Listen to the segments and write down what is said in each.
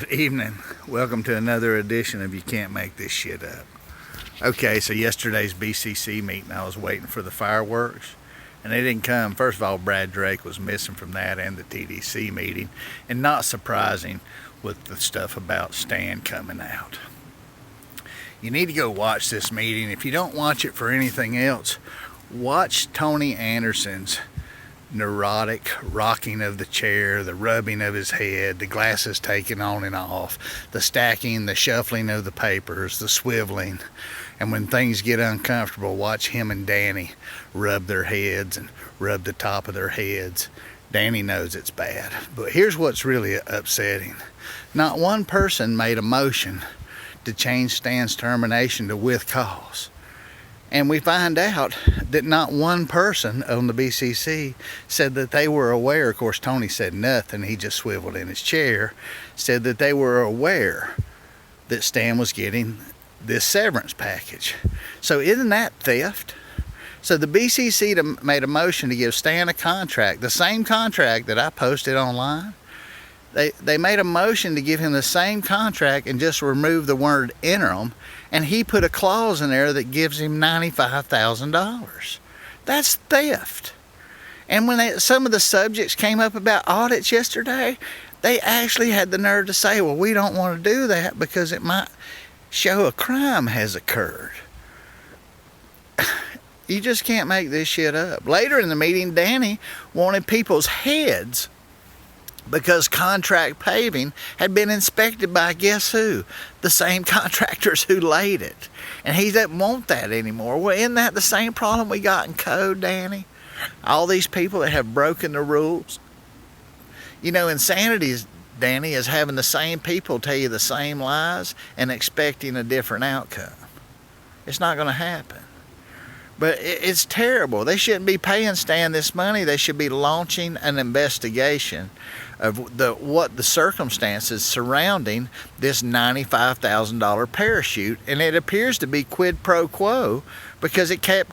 Good evening. Welcome to another edition of You Can't Make This Shit Up. Okay, so yesterday's BCC meeting, I was waiting for the fireworks, and they didn't come. First of all, Brad Drake was missing from that and the TDC meeting, and not surprising with the stuff about Stan coming out. You need to go watch this meeting. If you don't watch it for anything else, watch Tony Anderson's neurotic rocking of the chair, the rubbing of his head, the glasses taken on and off, the stacking, the shuffling of the papers, the swiveling. And when things get uncomfortable, watch him and Danny rub their heads and rub the top of their heads. Danny knows it's bad. But here's what's really upsetting. Not one person made a motion to change Stan's termination to with cause. And we find out that not one person on the BCC said that they were aware. Of course, Tony said nothing. He just swiveled in his chair. Said that they were aware that Stan was getting this severance package. So isn't that theft? So the BCC made a motion to give Stan a contract, the same contract that I posted online. They made a motion to give him the same contract and just remove the word interim, and he put a clause in there that gives him $95,000. That's theft. And when some of the subjects came up about audits yesterday, they actually had the nerve to say, well, we don't want to do that because it might show a crime has occurred. You just can't make this shit up. Later in the meeting, Danny wanted people's heads because contract paving had been inspected by guess who? The same contractors who laid it. And he doesn't want that anymore. Well, isn't that the same problem we got in code, Danny? All these people that have broken the rules. You know, insanity, Danny, is having the same people tell you the same lies and expecting a different outcome. It's not going to happen. But it's terrible. They shouldn't be paying Stan this money. They should be launching an investigation of what the circumstances surrounding this $95,000 parachute. And it appears to be quid pro quo because it kept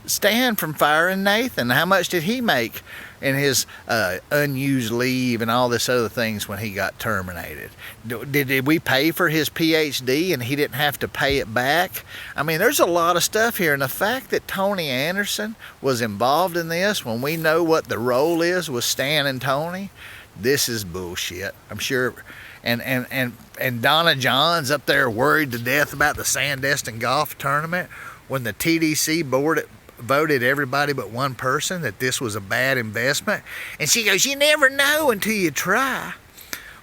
Stan from firing Nathan. How much did he make in his unused leave and all this other things when he got terminated? Did we pay for his PhD and he didn't have to pay it back? I mean, there's a lot of stuff here. And the fact that Tony Anderson was involved in this when we know what the role is with Stan and Tony, this is bullshit. I'm sure. And Donna John's up there worried to death about the Sandestin golf tournament when the TDC board voted everybody but one person that this was a bad investment. And she goes, you never know until you try.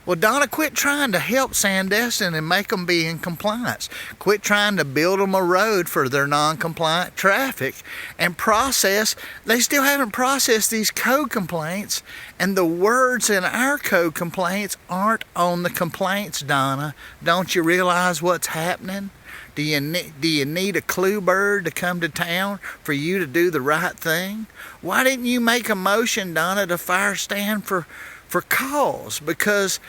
Well, Donna, quit trying to help Sandestin and make them be in compliance. Quit trying to build them a road for their non-compliant traffic and process. They still haven't processed these code complaints, and the words in our code complaints aren't on the complaints, Donna. Don't you realize what's happening? Do you need a clue bird to come to town for you to do the right thing? Why didn't you make a motion, Donna, to fire Stan for cause? Because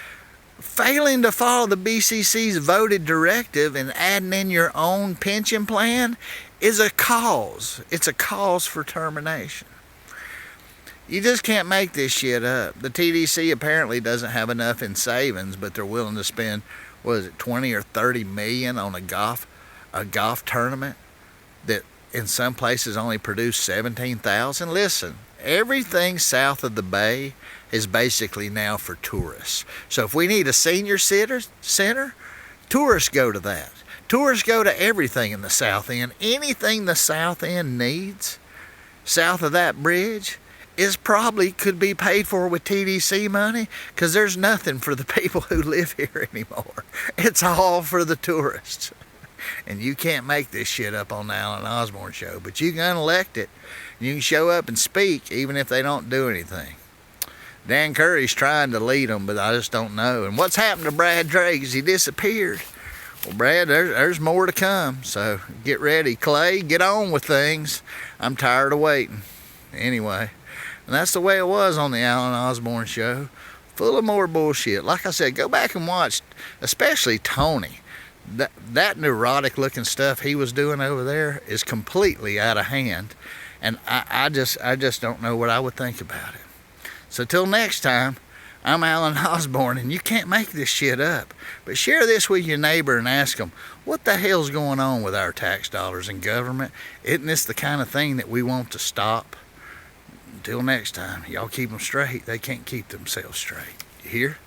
failing to follow the BCC's voted directive and adding in your own pension plan is a cause. It's a cause for termination. You just can't make this shit up. The TDC apparently doesn't have enough in savings, but they're willing to spend, what is it, 20 or 30 million on a golf tournament that in some places only produced 17,000. Listen, everything south of the bay is basically now for tourists. So if we need a senior center, tourists go to that. Tourists go to everything in the South End. Anything the South End needs south of that bridge is probably could be paid for with TDC money, because there's nothing for the people who live here anymore. It's all for the tourists. And you can't make this shit up on the Alan Osborne show, but you can elect it. You can show up and speak even if they don't do anything. Dan Curry's trying to lead them, but I just don't know. And what's happened to Brad Drake? He disappeared. Well, Brad, there's more to come, so get ready. Clay, get on with things. I'm tired of waiting. Anyway, and that's the way it was on the Alan Osborne show. Full of more bullshit. Like I said, go back and watch, especially Tony. That neurotic looking stuff he was doing over there is completely out of hand. And I just don't know what I would think about it. So till next time, I'm Alan Osborne, and you can't make this shit up. But share this with your neighbor and ask them, what the hell's going on with our tax dollars and government? Isn't this the kind of thing that we want to stop? Until next time, y'all keep them straight. They can't keep themselves straight. You hear?